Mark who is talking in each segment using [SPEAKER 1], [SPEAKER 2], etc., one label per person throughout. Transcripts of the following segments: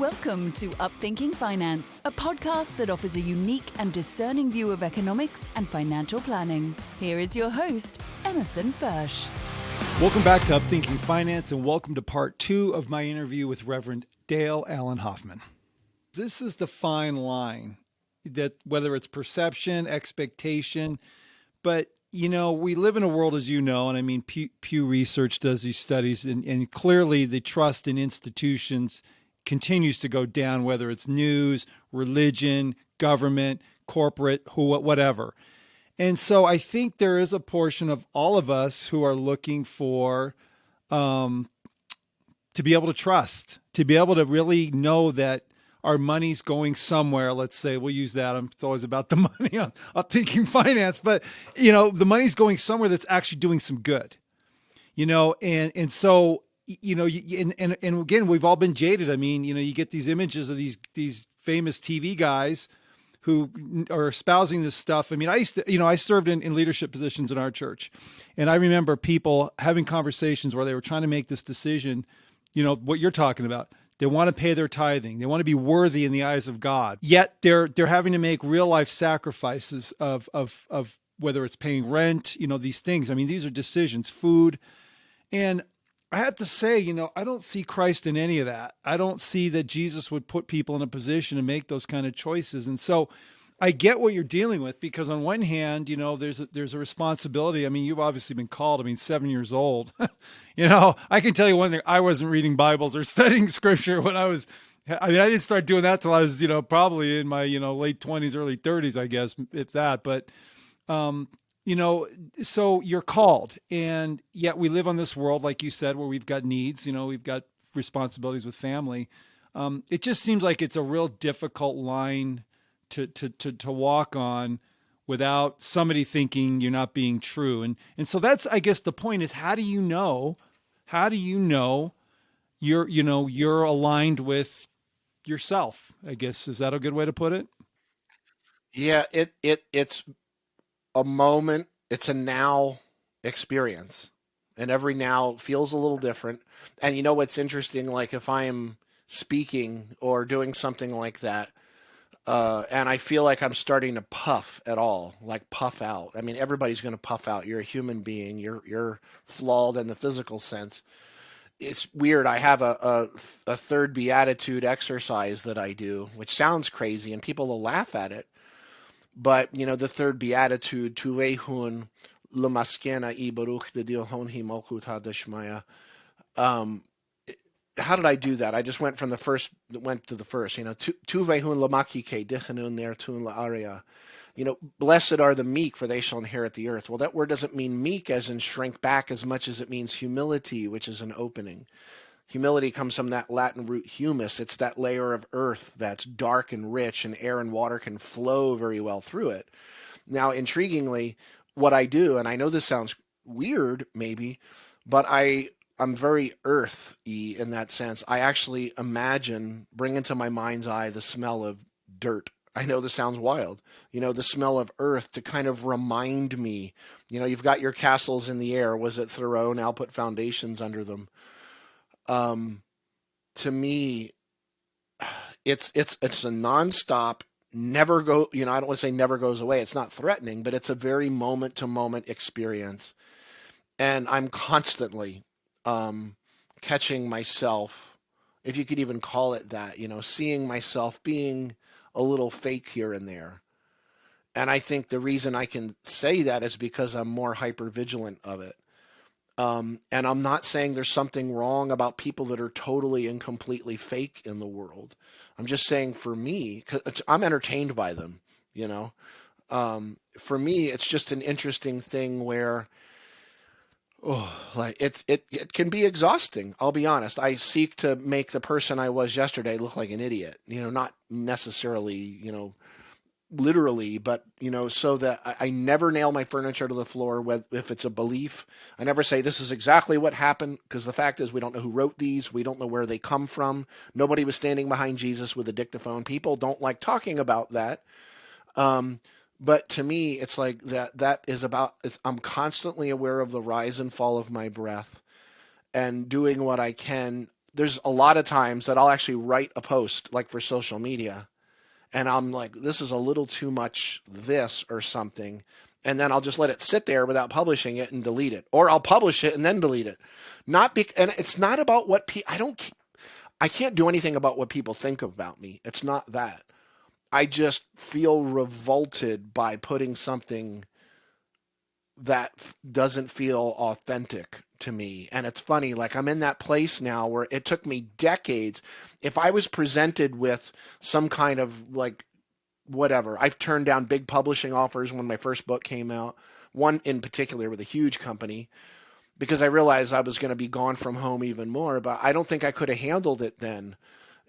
[SPEAKER 1] Welcome to Upthinking Finance, a podcast that offers a unique and discerning view of economics and financial planning. Here is your host, Emerson Fersch.
[SPEAKER 2] Welcome back to Upthinking Finance, and welcome to part 2 of my interview with Reverend Dale Allen Hoffman. This is the fine line that whether it's perception, expectation, but we live in a world, as you know, and I mean, Pew Research does these studies, and clearly the trust in institutions continues to go down, whether it's news, religion, government, corporate, whatever. And so I think there is a portion of all of us who are looking for to be able to trust, to be able to really know that our money's going somewhere. Let's say we'll use that. It's always about the money on Upthinking Finance, but the money's going somewhere that's actually doing some good. And so and again, we've all been jaded. I mean, you get these images of these famous TV guys who are espousing this stuff. I mean, I served in leadership positions in our church, and I remember people having conversations where they were trying to make this decision. What you're talking about. They want to pay their tithing. They want to be worthy in the eyes of God. Yet they're having to make real life sacrifices of whether it's paying rent, these things. I mean, these are decisions, food. And I have to say, I don't see Christ in any of that. I don't see that Jesus would put people in a position to make those kind of choices. And so I get what you're dealing with, because on one hand, there's a responsibility. I mean, you've obviously been called. I mean, 7 years old. I can tell you one thing. I wasn't reading Bibles or studying scripture when I didn't start doing that till I was, probably in my, late 20s, early 30s, I guess, if that. But, so you're called. And yet we live on this world, like you said, where we've got needs, we've got responsibilities with family. It just seems like it's a real difficult line to walk on without somebody thinking you're not being true. And so that's, I guess the point is, how do you know you're aligned with yourself? I guess, is that a good way to put it?
[SPEAKER 3] Yeah, it's a moment, it's a now experience. And every now feels a little different. And what's interesting, like if I am speaking or doing something like that, and I feel like I'm starting to puff at all, like puff out. I mean, everybody's going to puff out. You're a human being. You're flawed in the physical sense. It's weird. I have a third beatitude exercise that I do, which sounds crazy, and people will laugh at it. But the third beatitude, tu ehun lemaskena I baruch de dilhon hi malchut hadashmaya. How did I do that? I just went to the first, tu vehun lamakike dichanun nertun la'aria. Blessed are the meek, for they shall inherit the earth. Well, that word doesn't mean meek as in shrink back as much as it means humility, which is an opening. Humility comes from that Latin root humus. It's that layer of earth that's dark and rich, and air and water can flow very well through it. Now, intriguingly, what I do, and I know this sounds weird maybe, but I'm very earthy in that sense. I actually bring into my mind's eye the smell of dirt. I know this sounds wild. The smell of earth to kind of remind me, you've got your castles in the air. Was it Thoreau? Now put foundations under them. To me, it's a nonstop, never go, I don't want to say never goes away. It's not threatening, but it's a very moment to moment experience. And I'm constantly catching myself, if you could even call it that, seeing myself being a little fake here and there. And I think the reason I can say that is because I'm more hyper vigilant of it. And I'm not saying there's something wrong about people that are totally and completely fake in the world. I'm just saying, for me, 'cause I'm entertained by them, for me, it's just an interesting thing where, it can be exhausting. I'll be honest. I seek to make the person I was yesterday look like an idiot, not necessarily, literally, but, so that I never nail my furniture to the floor if it's a belief. I never say this is exactly what happened, because the fact is we don't know who wrote these. We don't know where they come from. Nobody was standing behind Jesus with a dictaphone. People don't like talking about that. But to me, it's like that is about, I'm constantly aware of the rise and fall of my breath and doing what I can there's a lot of times that I'll actually write a post like for social media, and I'm like, this is a little too much this or something. And then I'll just let it sit there without publishing it and delete it. Or I'll publish it and then delete it. And it's not about what I can't do anything about what people think about me. It's not that. I just feel revolted by putting something that doesn't feel authentic to me. And it's funny, like I'm in that place now where it took me decades. If I was presented with some kind of like whatever, I've turned down big publishing offers when my first book came out, one in particular with a huge company, because I realized I was going to be gone from home even more, but I don't think I could have handled it then.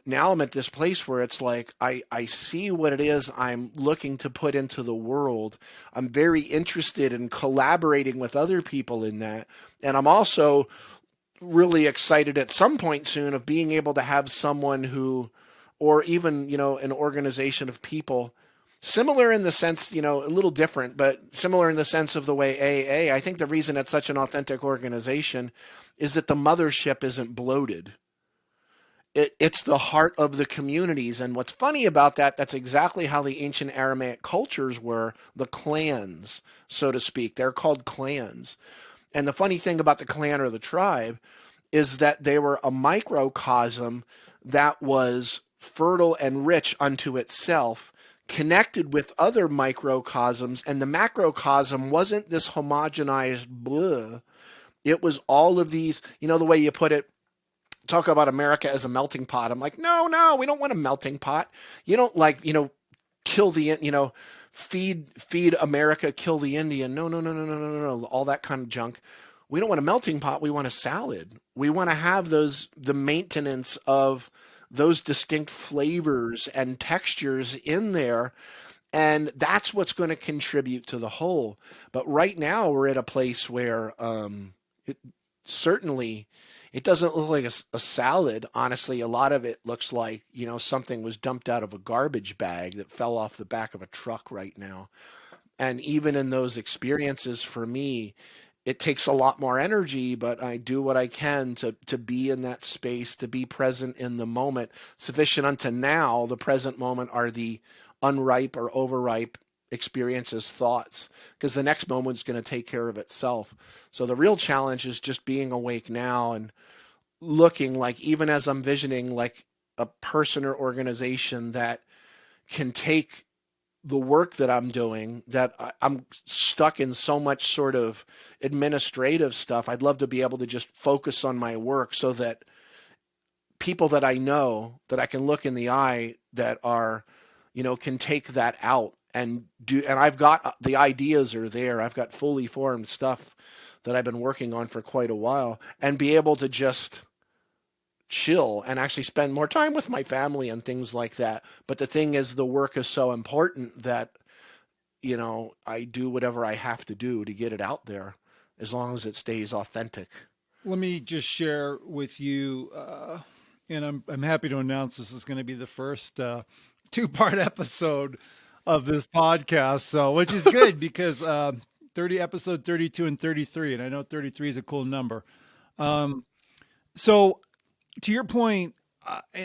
[SPEAKER 3] Now I'm at this place where it's like I see what it is I'm looking to put into the world. I'm very interested in collaborating with other people in that. And I'm also really excited at some point soon of being able to have someone who, or even, an organization of people, similar in the sense, a little different, but similar in the sense of the way AA, I think the reason it's such an authentic organization is that the mothership isn't bloated. It's the heart of the communities. And what's funny about that, that's exactly how the ancient Aramaic cultures were, the clans, so to speak. They're called clans. And the funny thing about the clan or the tribe is that they were a microcosm that was fertile and rich unto itself, connected with other microcosms. And the macrocosm wasn't this homogenized blah. It was all of these, the way you put it, talk about America as a melting pot. I'm like, no, we don't want a melting pot. You don't kill the, feed America, kill the Indian. No. All that kind of junk. We don't want a melting pot. We want a salad. We want to have the maintenance of those distinct flavors and textures in there. And that's what's going to contribute to the whole. But right now we're at a place where it doesn't look like a salad. Honestly, a lot of it looks like, something was dumped out of a garbage bag that fell off the back of a truck right now. And even in those experiences, for me, it takes a lot more energy, but I do what I can to be in that space, to be present in the moment. Sufficient unto now, the present moment are the unripe or overripe experiences, thoughts, because the next moment's going to take care of itself. So the real challenge is just being awake now and looking like, even as I'm visioning, like a person or organization that can take the work that I'm doing, that I'm stuck in so much sort of administrative stuff. I'd love to be able to just focus on my work so that people that I know, that I can look in the eye, that are, can take that out and do. And I've got the ideas are there. I've got fully formed stuff that I've been working on for quite a while, and be able to just chill and actually spend more time with my family and things like that. But the thing is, the work is so important that, I do whatever I have to do to get it out there, as long as it stays authentic.
[SPEAKER 2] Let me just share with you, and I'm happy to announce this is going to be the first two-part episode of this podcast, so which is good because episode 32 and 33, and I know 33 is a cool number. So to your point,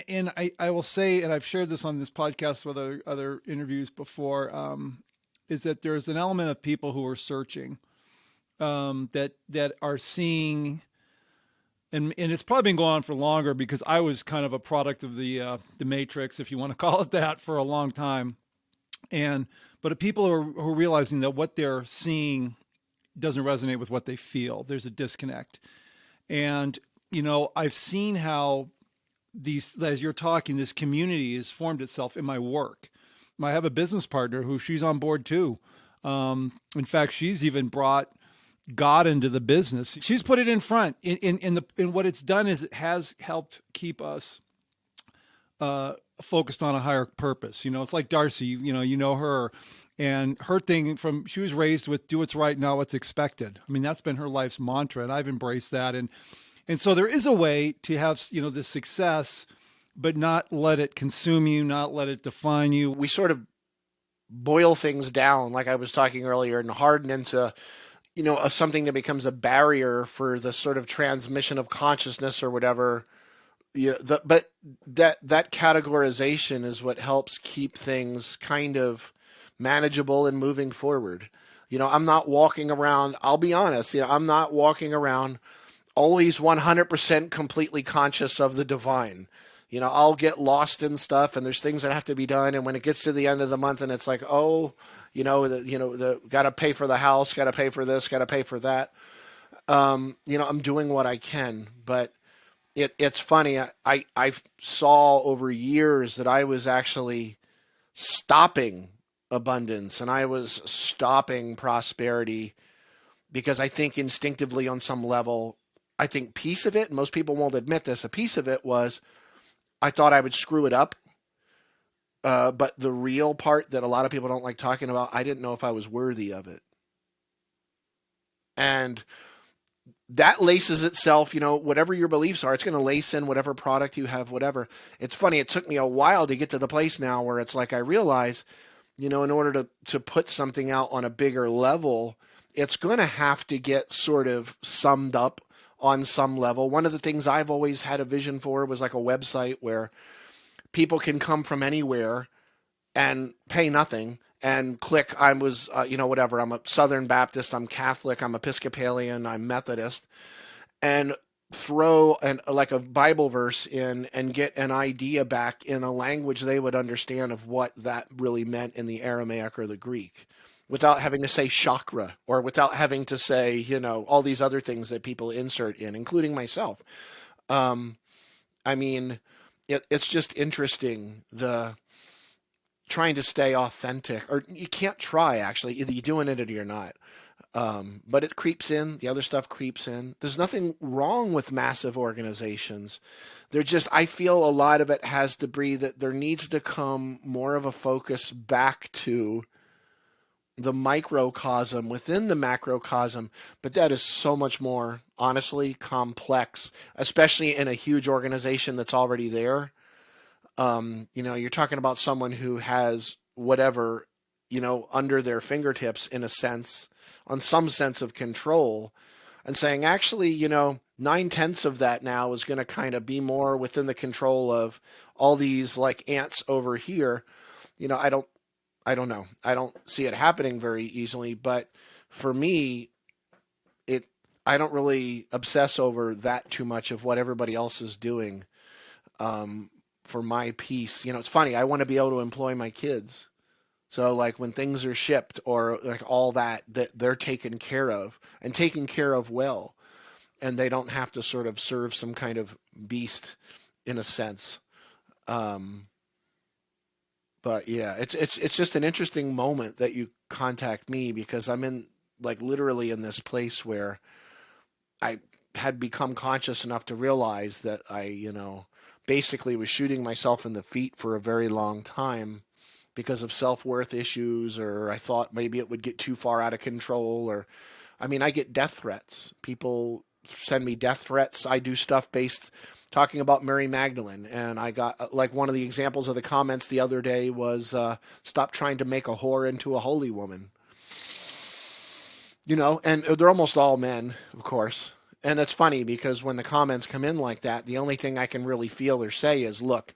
[SPEAKER 2] and I will say, and I've shared this on this podcast with other interviews before, is that there's an element of people who are searching, that are seeing, and it's probably been going on for longer, because I was kind of a product of the Matrix, if you want to call it that, for a long time. But people are realizing that what they're seeing doesn't resonate with what they feel. There's a disconnect. And, I've seen how as you're talking, this community has formed itself in my work. I have a business partner who she's on board too. In fact, she's even brought God into the business. She's put it in front. In what it's done is it has helped keep us focused on a higher purpose. It's like Darcy, you know her, and her thing she was raised with do what's right, not what's expected. I mean, that's been her life's mantra, and I've embraced that. And so there is a way to have, this success, but not let it consume you, not let it define you.
[SPEAKER 3] We sort of boil things down, like I was talking earlier, and harden into, something that becomes a barrier for the sort of transmission of consciousness or whatever, Yeah, but that categorization is what helps keep things kind of manageable and moving forward. I'm not walking around, I'll be honest, I'm not walking around always 100% completely conscious of the divine. I'll get lost in stuff and there's things that have to be done. And when it gets to the end of the month and it's like, oh, the got to pay for the house, got to pay for this, got to pay for that. I'm doing what I can, but it's funny. I saw over years that I was actually stopping abundance and I was stopping prosperity because I think instinctively on some level, I think piece of it, and most people won't admit this, a piece of it was I thought I would screw it up. But the real part that a lot of people don't like talking about, I didn't know if I was worthy of it. And that laces itself, whatever your beliefs are, it's going to lace in whatever product you have, whatever. It's funny, it took me a while to get to the place now where it's like I realize, in order to put something out on a bigger level, it's going to have to get sort of summed up on some level. One of the things I've always had a vision for was like a website where people can come from anywhere and pay nothing and click, whatever, I'm a Southern Baptist, I'm Catholic, I'm Episcopalian, I'm Methodist, and throw like a Bible verse in and get an idea back in a language they would understand of what that really meant in the Aramaic or the Greek, without having to say chakra or without having to say, all these other things that people insert in, including myself. It's just interesting, the trying to stay authentic, or you can't try actually, either you're doing it or you're not. But it creeps in, the other stuff creeps in. There's nothing wrong with massive organizations. I feel a lot of it has to be that there needs to come more of a focus back to the microcosm within the macrocosm, but that is so much more, honestly, complex, especially in a huge organization that's already there. You're talking about someone who has whatever, under their fingertips in a sense, on some sense of control, and saying, actually, 9/10 of that now is going to kind of be more within the control of all these like ants over here. I don't know. I don't see it happening very easily, but for me, I don't really obsess over that too much of what everybody else is doing. For my peace, it's funny. I want to be able to employ my kids. So like when things are shipped or like all that they're taken care of and taken care of well, and they don't have to sort of serve some kind of beast in a sense. But yeah, it's just an interesting moment that you contact me because I'm in like literally in this place where I had become conscious enough to realize that I, basically was shooting myself in the feet for a very long time because of self-worth issues, or I thought maybe it would get too far out of control, or I get death threats. People send me death threats. I do stuff based talking about Mary Magdalene, and I got like one of the examples of the comments the other day was stop trying to make a whore into a holy woman. And they're almost all men, of course. And it's funny because when the comments come in like that, the only thing I can really feel or say is, look,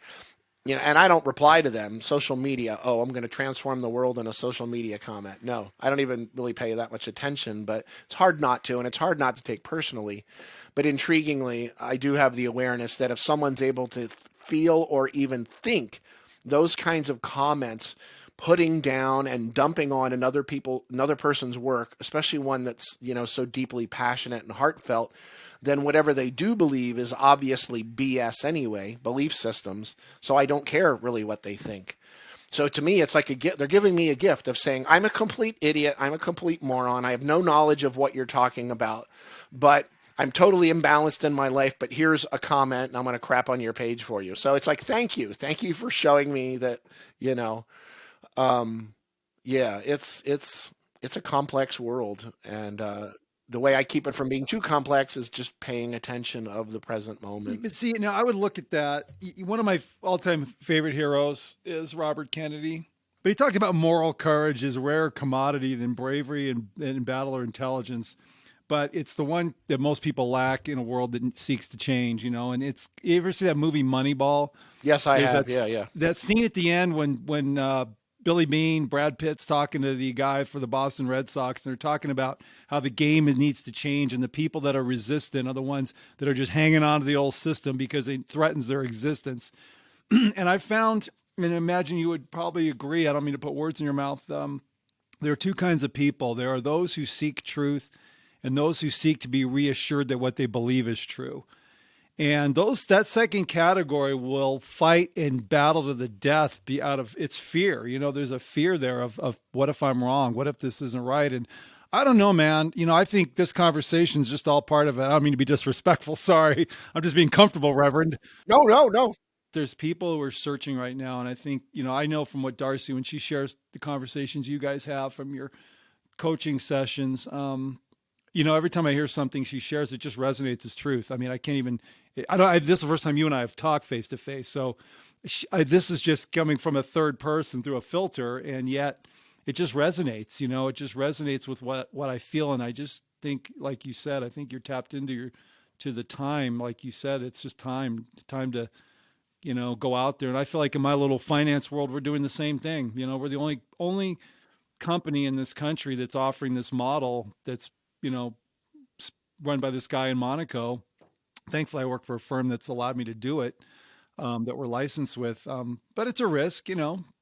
[SPEAKER 3] and I don't reply to them. Social media, oh, I'm going to transform the world in a social media comment. No, I don't even really pay that much attention, but it's hard not to, and it's hard not to take personally. But intriguingly, I do have the awareness that if someone's able to feel or even think those kinds of comments, putting down and dumping on another person's work, especially one that's, so deeply passionate and heartfelt, then whatever they do believe is obviously BS anyway, belief systems. So I don't care really what they think. So to me, it's like a gift. They're giving me a gift of saying, I'm a complete idiot. I'm a complete moron. I have no knowledge of what you're talking about, but I'm totally imbalanced in my life, but here's a comment and I'm going to crap on your page for you. So it's like, thank you. Thank you for showing me that, yeah, it's a complex world, and the way I keep it from being too complex is just paying attention of the present moment.
[SPEAKER 2] But see, now I would look at that. One of my all-time favorite heroes is Robert Kennedy, but he talked about moral courage is a rarer commodity than bravery in battle or intelligence. but it's the one that most people lack in a world that seeks to change, and you ever see that movie Moneyball?
[SPEAKER 3] Yes, I
[SPEAKER 2] There's
[SPEAKER 3] have.
[SPEAKER 2] that,
[SPEAKER 3] Yeah.
[SPEAKER 2] that scene at the end when Billy Bean, Brad Pitt's talking to the guy for the Boston Red Sox, and they're talking about how the game needs to change, and the people that are resistant are the ones that are just hanging on to the old system because it threatens their existence. And I found, and imagine you would probably agree, I don't mean to put words in your mouth, there are two kinds of people. There are those who seek truth and those who seek to be reassured that what they believe is true. And that second category will fight and battle to the death be out of its fear. There's a fear there of what if I'm wrong? What if this isn't right? And I don't know, man. I think this conversation is just all part of it. I don't mean to be disrespectful. Sorry. I'm just being comfortable, Reverend.
[SPEAKER 3] No.
[SPEAKER 2] There's people who are searching right now. And I think, I know from what Darcy, when she shares the conversations you guys have from your coaching sessions, every time I hear something she shares, it just resonates as truth. I mean, this is the first time you and I have talked face to face. So this is just coming from a third person through a filter. And yet it just resonates, it just resonates with what I feel. And I just think, like you said, I think you're tapped into to the time. Like you said, it's just time to, go out there. And I feel like in my little finance world, we're doing the same thing. We're the only company in this country that's offering this model that's, run by this guy in Monaco. Thankfully, I work for a firm that's allowed me to do it, that we're licensed with. But it's a risk,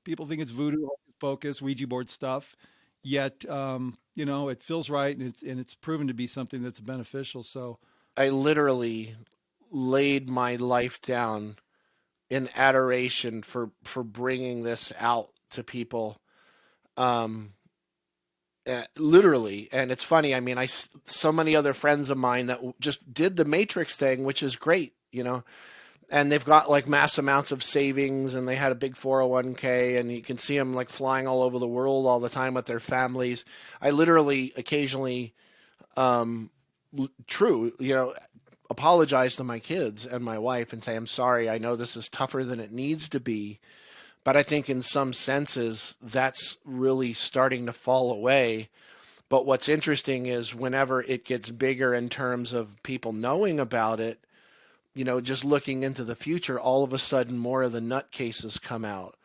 [SPEAKER 2] people think it's voodoo, hocus pocus, Ouija board stuff. Yet, it feels right. And it's proven to be something that's beneficial. So
[SPEAKER 3] I literally laid my life down in adoration for bringing this out to people. Literally. And it's funny. I mean, so many other friends of mine that just did the Matrix thing, which is great, and they've got like mass amounts of savings and they had a big 401k and you can see them like flying all over the world all the time with their families. I literally occasionally, apologize to my kids and my wife and say, I'm sorry. I know this is tougher than it needs to be. But I think in some senses, that's really starting to fall away. But what's interesting is whenever it gets bigger in terms of people knowing about it, just looking into the future, all of a sudden more of the nutcases come out.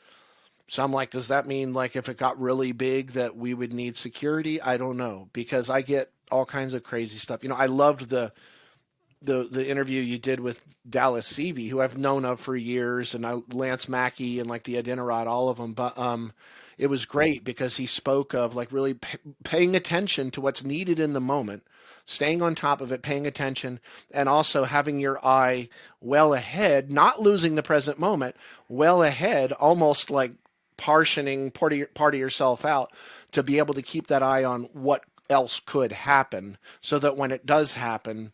[SPEAKER 3] So I'm like, does that mean like if it got really big that we would need security? I don't know, because I get all kinds of crazy stuff. I loved the interview you did with Dallas Seavey, who I've known of for years, and Lance Mackey and like the Iditarod, all of them. But it was great because he spoke of like really paying attention to what's needed in the moment, staying on top of it, paying attention, and also having your eye well ahead, not losing the present moment, well ahead, almost like partitioning part of yourself out to be able to keep that eye on what else could happen so that when it does happen,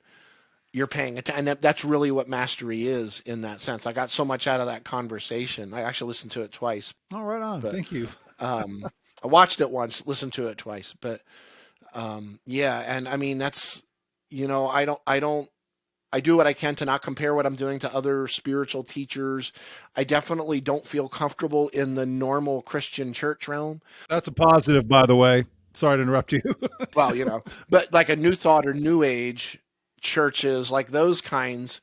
[SPEAKER 3] you're paying attention. And that's really what mastery is in that sense. I got so much out of that conversation. I actually listened to it twice.
[SPEAKER 2] Oh, right on.
[SPEAKER 3] But,
[SPEAKER 2] thank you.
[SPEAKER 3] I watched it once, listened to it twice, but yeah. And I mean, that's, I do what I can to not compare what I'm doing to other spiritual teachers. I definitely don't feel comfortable in the normal Christian church realm.
[SPEAKER 2] That's a positive, by the way. Sorry to interrupt you.
[SPEAKER 3] Well, but like a New Thought or New Age churches, like those kinds,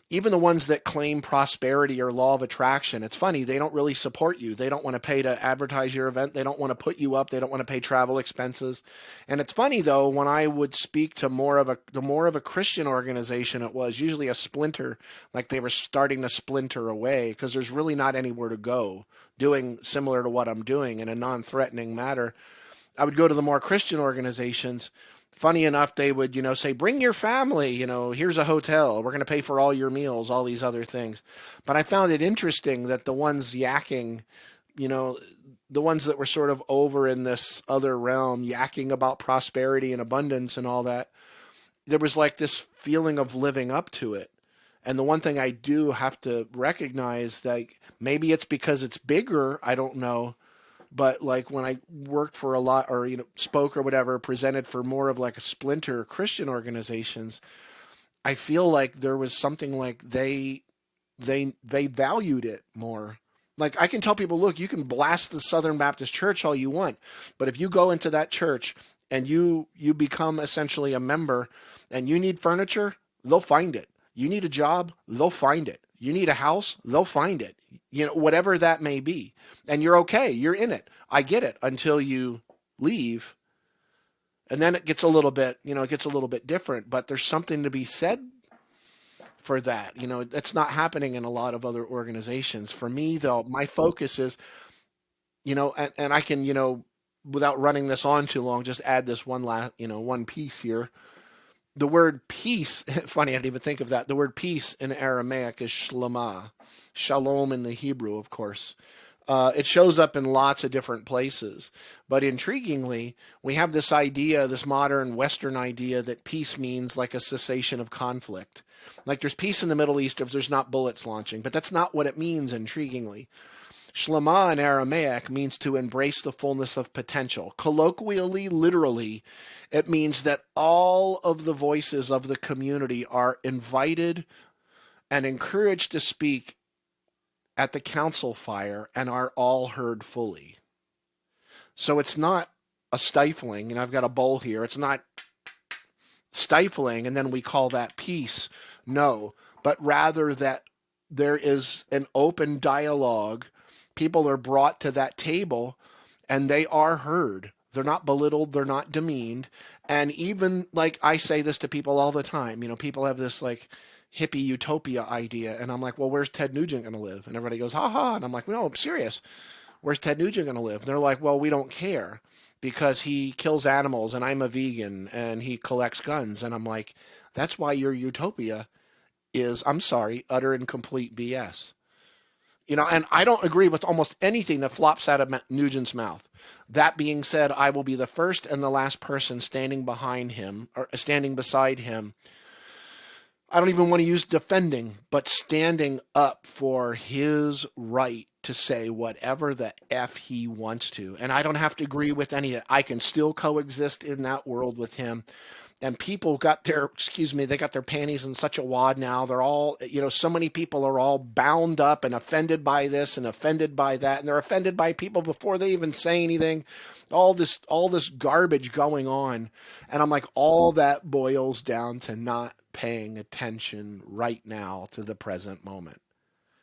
[SPEAKER 3] even the ones that claim prosperity or law of attraction, it's funny, they don't really support you. They don't want to pay to advertise your event. They don't want to put you up. They don't want to pay travel expenses. And it's funny though, when I would speak to more of a Christian organization, it was usually a splinter, like they were starting to splinter away because there's really not anywhere to go doing similar to what I'm doing in a non-threatening manner. I would go to the more Christian organizations. Funny enough, they would, say, bring your family, here's a hotel. We're going to pay for all your meals, all these other things. But I found it interesting that the ones yakking, the ones that were sort of over in this other realm, yakking about prosperity and abundance and all that, there was like this feeling of living up to it. And the one thing I do have to recognize, like maybe it's because it's bigger, I don't know. But like when I worked for a lot or, spoke or whatever, presented for more of like a splinter Christian organizations, I feel like there was something like they valued it more. Like I can tell people, look, you can blast the Southern Baptist Church all you want, but if you go into that church and you become essentially a member, and you need furniture, they'll find it. You need a job, they'll find it. You need a house, they'll find it. Whatever that may be. And you're okay, you're in it. I get it, until you leave. And then it gets a little bit, different, but there's something to be said for that. That's not happening in a lot of other organizations. For me, though, my focus is, and I can, without running this on too long, just add this one piece here. The word peace, funny, I didn't even think of that. The word peace in Aramaic is shlama, shalom in the Hebrew, of course. It shows up in lots of different places. But intriguingly, we have this idea, this modern Western idea, that peace means like a cessation of conflict. Like there's peace in the Middle East if there's not bullets launching. But that's not what it means, intriguingly. Shlama in Aramaic means to embrace the fullness of potential. Colloquially, literally, it means that all of the voices of the community are invited and encouraged to speak at the council fire and are all heard fully. So it's not a stifling, and I've got a bowl here. It's not stifling, and then we call that peace. No, but rather that there is an open dialogue. People are brought to that table, and they are heard. They're not belittled. They're not demeaned. And even, like, I say this to people all the time. People have this, like, hippie utopia idea, and I'm like, well, where's Ted Nugent going to live? And everybody goes, ha ha. And I'm like, no, I'm serious. Where's Ted Nugent going to live? And they're like, well, we don't care because he kills animals, and I'm a vegan, and he collects guns. And I'm like, that's why your utopia is, I'm sorry, utter and complete BS. And I don't agree with almost anything that flops out of Nugent's mouth. That being said, I will be the first and the last person standing behind him or standing beside him. I don't even want to use defending, but standing up for his right to say whatever the F he wants to. And I don't have to agree with any of it. I can still coexist in that world with him. And people got they got their panties in such a wad now. They're all, so many people are all bound up and offended by this and offended by that. And they're offended by people before they even say anything. All this garbage going on. And I'm like, all that boils down to not paying attention right now to the present moment.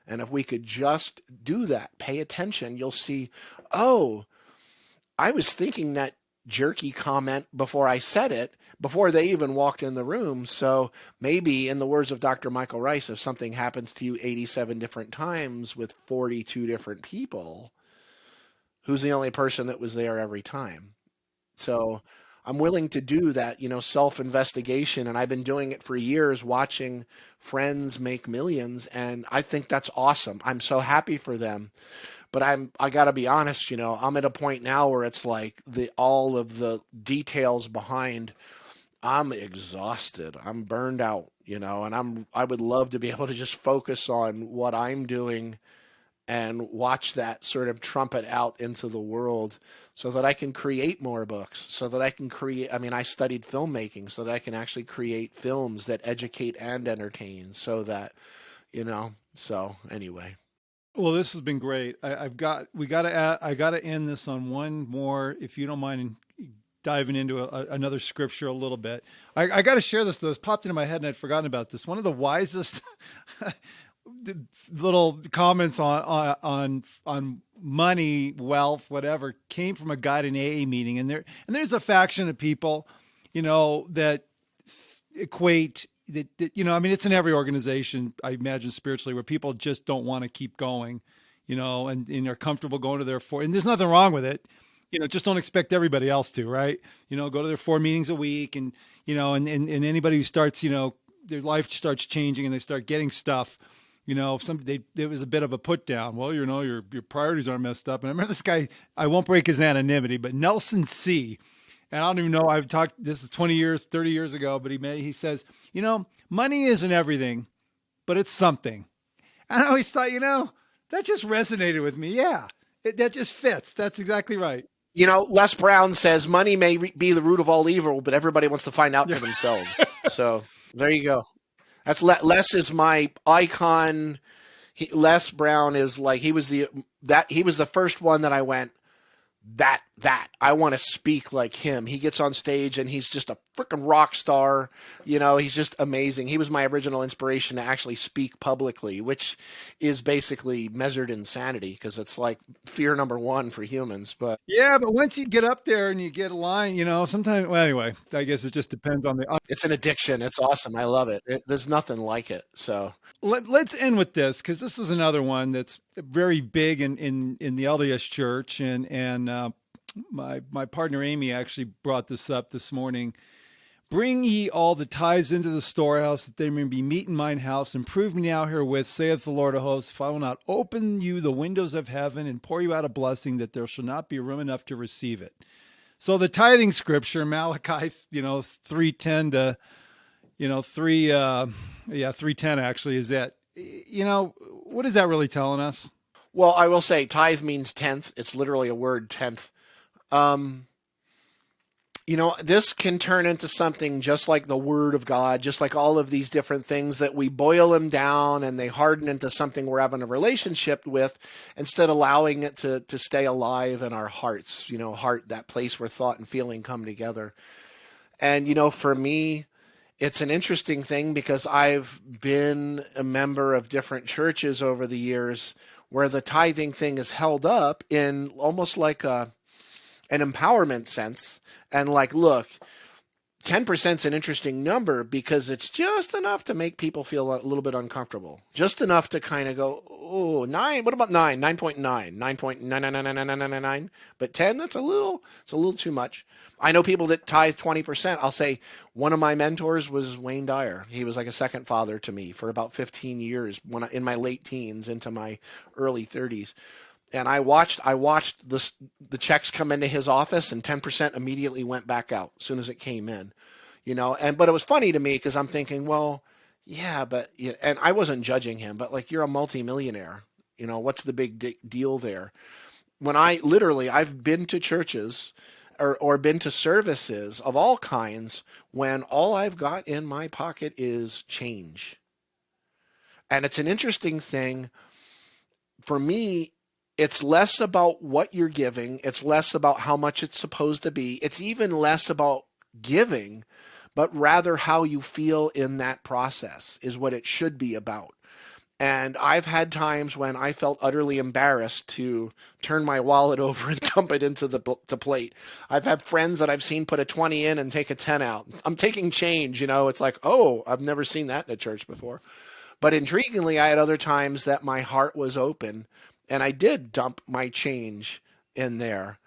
[SPEAKER 3] And if we could just do that, pay attention, you'll see, oh, I was thinking that jerky comment before I said it, before they even walked in the room. So maybe, in the words of Dr. Michael Rice, if something happens to you 87 different times with 42 different people, who's the only person that was there every time? So I'm willing to do that, self-investigation. And I've been doing it for years, watching friends make millions. And I think that's awesome. I'm so happy for them. But I got to be honest, I'm at a point now where it's like all of the details behind, I'm exhausted. I'm burned out, and I would love to be able to just focus on what I'm doing and watch that sort of trumpet out into the world so that I can create more books, so that I can I studied filmmaking so that I can actually create films that educate and entertain so that, so anyway.
[SPEAKER 2] Well, this has been great. I got to end this on one more, if you don't mind diving into another scripture a little bit. I got to share this, though. It's popped into my head and I'd forgotten about this. One of the wisest little comments on money, wealth, whatever, came from a guy at an AA meeting. And there's a faction of people, that equate that, it's in every organization, I imagine, spiritually, where people just don't want to keep going, and are comfortable going to their and there's nothing wrong with it. Just don't expect everybody else to, right? Go to their 4 meetings a week and anybody who starts, their life starts changing and they start getting stuff, there was a bit of a put down. Well, your priorities are messed up. And I remember this guy, I won't break his anonymity, but Nelson C., and I don't even know, I've talked, this is 20 years, 30 years ago, but he says, money isn't everything, but it's something. And I always thought, that just resonated with me. Yeah, that just fits. That's exactly right.
[SPEAKER 3] Les Brown says money may be the root of all evil, but everybody wants to find out for themselves. So there you go. That's Les is my icon. Les Brown is like, he was the first one that I went, that I want to speak like him. He gets on stage and he's just a freaking rock star. He's just amazing. He was my original inspiration to actually speak publicly, which is basically measured insanity, because it's like fear number one for humans. But
[SPEAKER 2] yeah, but once you get up there and you get a line, sometimes, well, anyway, I guess it just depends on the.
[SPEAKER 3] it's an addiction. It's awesome. I love it. There's nothing like it. So
[SPEAKER 2] Let's end with this, because this is another one that's very big in the LDS Church, and my partner Amy actually brought this up this morning. Bring ye all the tithes into the storehouse, that there may be meat in mine house, and prove me now herewith, saith the Lord of hosts, if I will not open you the windows of heaven and pour you out a blessing, that there shall not be room enough to receive it. So the tithing scripture, Malachi, 3:10 to 3:10 actually is that. What is that really telling us?
[SPEAKER 3] well, I will say tithe means tenth. It's literally a word, tenth. This can turn into something just like the Word of God, just like all of these different things that we boil them down and they harden into something we're having a relationship with, instead of allowing it to stay alive in our hearts, heart, that place where thought and feeling come together. And, for me, it's an interesting thing, because I've been a member of different churches over the years where the tithing thing is held up in almost like an empowerment sense. And like, look, 10% is an interesting number because it's just enough to make people feel a little bit uncomfortable. Just enough to kind of go, oh, 9, what about 9? 9.9, 9.9999999. But 10, it's a little too much. I know people that tithe 20%. I'll say one of my mentors was Wayne Dyer. He was like a second father to me for about 15 years in my late teens into my early 30s. And I watched the checks come into his office, and 10% immediately went back out as soon as it came in, but it was funny to me, because I'm thinking, well, yeah, but, and I wasn't judging him, but like, you're a multimillionaire, what's the big deal there? When I've been to churches or been to services of all kinds when all I've got in my pocket is change. And it's an interesting thing for me. It's less about what you're giving. It's less about how much it's supposed to be. It's even less about giving, but rather how you feel in that process is what it should be about. And I've had times when I felt utterly embarrassed to turn my wallet over and dump it into the plate. I've had friends that I've seen put a 20 in and take a 10 out. I'm taking change, it's like, oh, I've never seen that in a church before. But intriguingly, I had other times that my heart was open, and I did dump my change in there.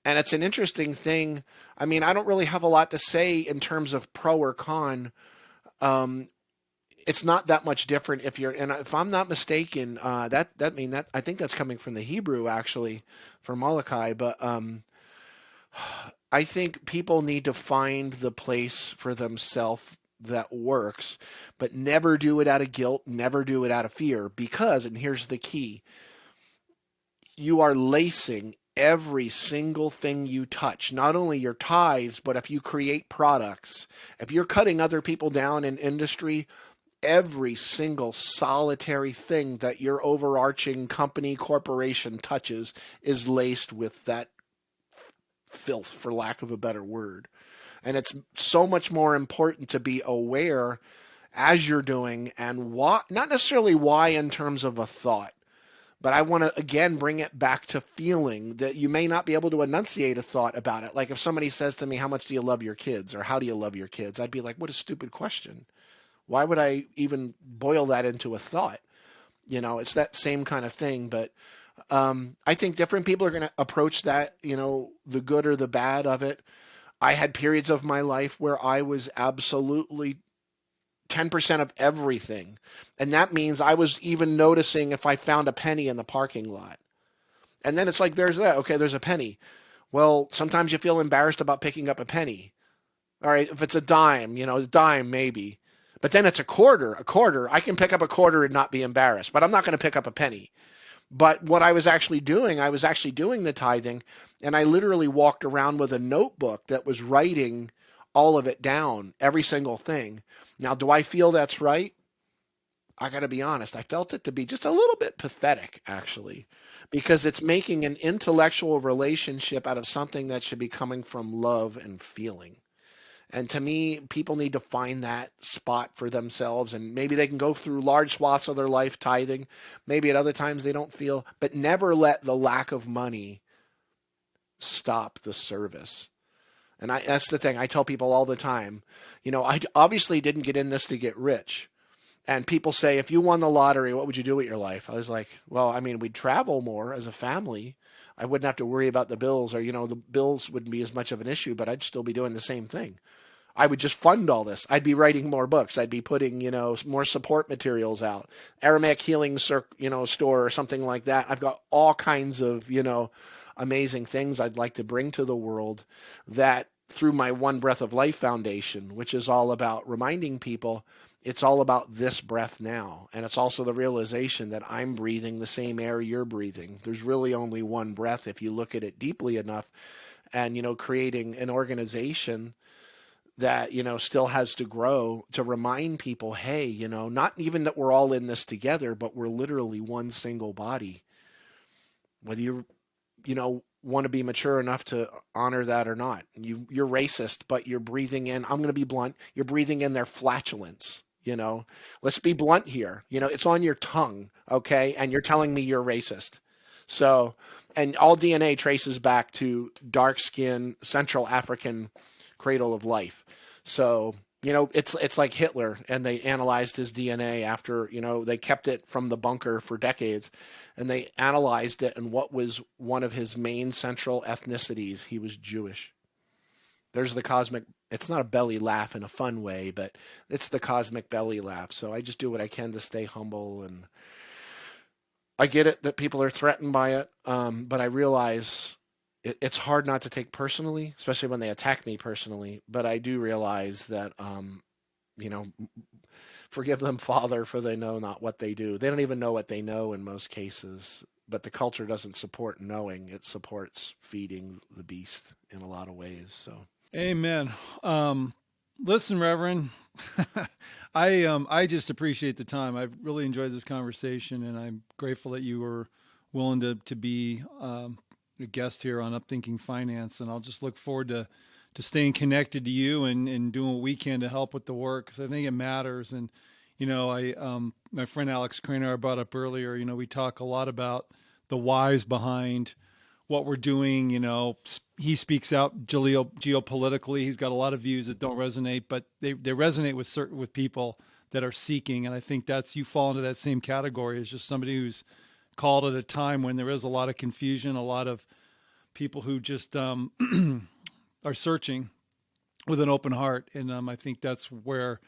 [SPEAKER 3] And it's an interesting thing. I mean, I don't really have a lot to say in terms of pro or con. It's not that much different and if I'm not mistaken, I think that's coming from the Hebrew actually for Malachi. But I think people need to find the place for themselves that works, but never do it out of guilt, never do it out of fear, because, and here's the key, you are lacing every single thing you touch, not only your tithes, but if you create products, if you're cutting other people down in industry, every single solitary thing that your overarching company, corporation touches is laced with that filth, for lack of a better word. And it's so much more important to be aware as you're doing, and why, not necessarily why in terms of a thought, but I want to, again, bring it back to feeling that you may not be able to enunciate a thought about it. Like if somebody says to me, how much do you love your kids? Or how do you love your kids? I'd be like, what a stupid question. Why would I even boil that into a thought? It's that same kind of thing. But I think different people are going to approach that, the good or the bad of it. I had periods of my life where I was absolutely 10% of everything. And that means I was even noticing if I found a penny in the parking lot. And then it's like, there's that. Okay, there's a penny. Well, sometimes you feel embarrassed about picking up a penny. All right, if it's a dime, a dime maybe. But then it's a quarter. I can pick up a quarter and not be embarrassed, but I'm not going to pick up a penny. But what I was actually doing the tithing, and I literally walked around with a notebook that was writing all of it down, every single thing. Now, do I feel that's right? I got to be honest, I felt it to be just a little bit pathetic, actually, because it's making an intellectual relationship out of something that should be coming from love and feeling. And to me, people need to find that spot for themselves. And maybe they can go through large swaths of their life tithing. Maybe at other times they don't feel, but never let the lack of money stop the service. And that's the thing. I tell people all the time, I obviously didn't get in this to get rich. And people say, if you won the lottery, what would you do with your life? I was like, well, I mean, we'd travel more as a family. I wouldn't have to worry about the bills, or, the bills wouldn't be as much of an issue, but I'd still be doing the same thing. I would just fund all this. I'd be writing more books. I'd be putting, more support materials out. Aramaic Healing, store or something like that. I've got all kinds of, amazing things I'd like to bring to the world that through my One Breath of Life Foundation, which is all about reminding people it's all about this breath now. And it's also the realization that I'm breathing the same air you're breathing. There's really only one breath if you look at it deeply enough. And, creating an organization that, still has to grow to remind people, hey, not even that we're all in this together, but we're literally one single body. Whether you want to be mature enough to honor that or not. You're racist, but you're breathing in, I'm going to be blunt, you're breathing in their flatulence. Let's be blunt here. It's on your tongue, okay? And you're telling me you're racist. So, and all DNA traces back to dark skin, Central African cradle of life. So, it's like Hitler, and they analyzed his DNA after, they kept it from the bunker for decades, and they analyzed it, and what was one of his main central ethnicities? He was Jewish. There's the cosmic, it's not a belly laugh in a fun way, but it's the cosmic belly laugh. So I just do what I can to stay humble, and I get it that people are threatened by it, but I realize it's hard not to take personally, especially when they attack me personally. But I do realize that, forgive them, Father, for they know not what they do. They don't even know what they know in most cases. But the culture doesn't support knowing; it supports feeding the beast in a lot of ways. So,
[SPEAKER 2] amen. Listen, Reverend, I just appreciate the time. I've really enjoyed this conversation, and I'm grateful that you were willing to be a guest here on Upthinking Finance. And I'll just look forward to staying connected to you and doing what we can to help with the work, because I think it matters. And my friend Alex Craner I brought up earlier. We talk a lot about the whys behind what we're doing. He speaks out geopolitically. He's got a lot of views that don't resonate, but they resonate with people that are seeking. And I think you fall into that same category as just somebody who's called at a time when there is a lot of confusion, a lot of people who just are searching with an open heart. And I think that's where,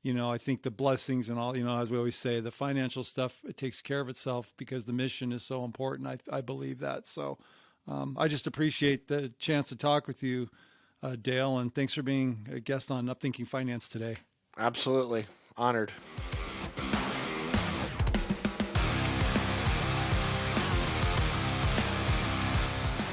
[SPEAKER 2] I think the blessings and all, as we always say, the financial stuff, it takes care of itself because the mission is so important. I believe that. So I just appreciate the chance to talk with you, Dale, and thanks for being a guest on Upthinking Finance today.
[SPEAKER 3] Absolutely. Honored.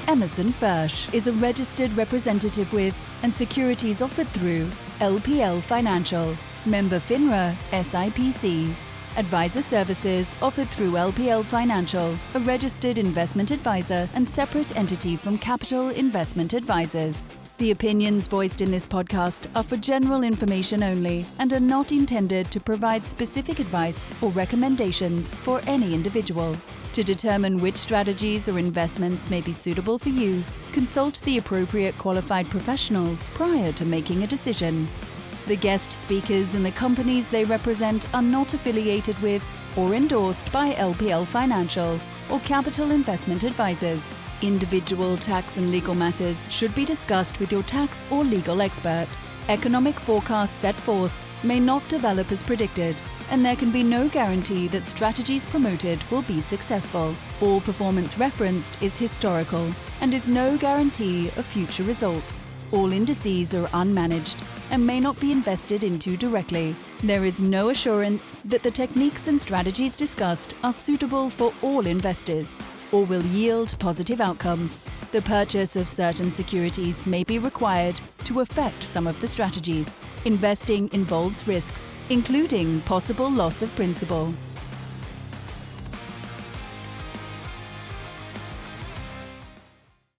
[SPEAKER 1] Emerson Fersch is a registered representative with and securities offered through LPL Financial, member FINRA SIPC. Advisor services offered through LPL Financial, a registered investment advisor and separate entity from Capital Investment Advisors. The opinions voiced in this podcast are for general information only and are not intended to provide specific advice or recommendations for any individual. To determine which strategies or investments may be suitable for you, consult the appropriate qualified professional prior to making a decision. The guest speakers and the companies they represent are not affiliated with or endorsed by LPL Financial or Capital Investment Advisors. Individual tax and legal matters should be discussed with your tax or legal expert. Economic forecasts set forth may not develop as predicted, and there can be no guarantee that strategies promoted will be successful. All performance referenced is historical and is no guarantee of future results. All indices are unmanaged and may not be invested into directly. There is no assurance that the techniques and strategies discussed are suitable for all investors. or will yield positive outcomes. The purchase of certain securities may be required to affect some of the strategies. Investing involves risks, including possible loss of principal.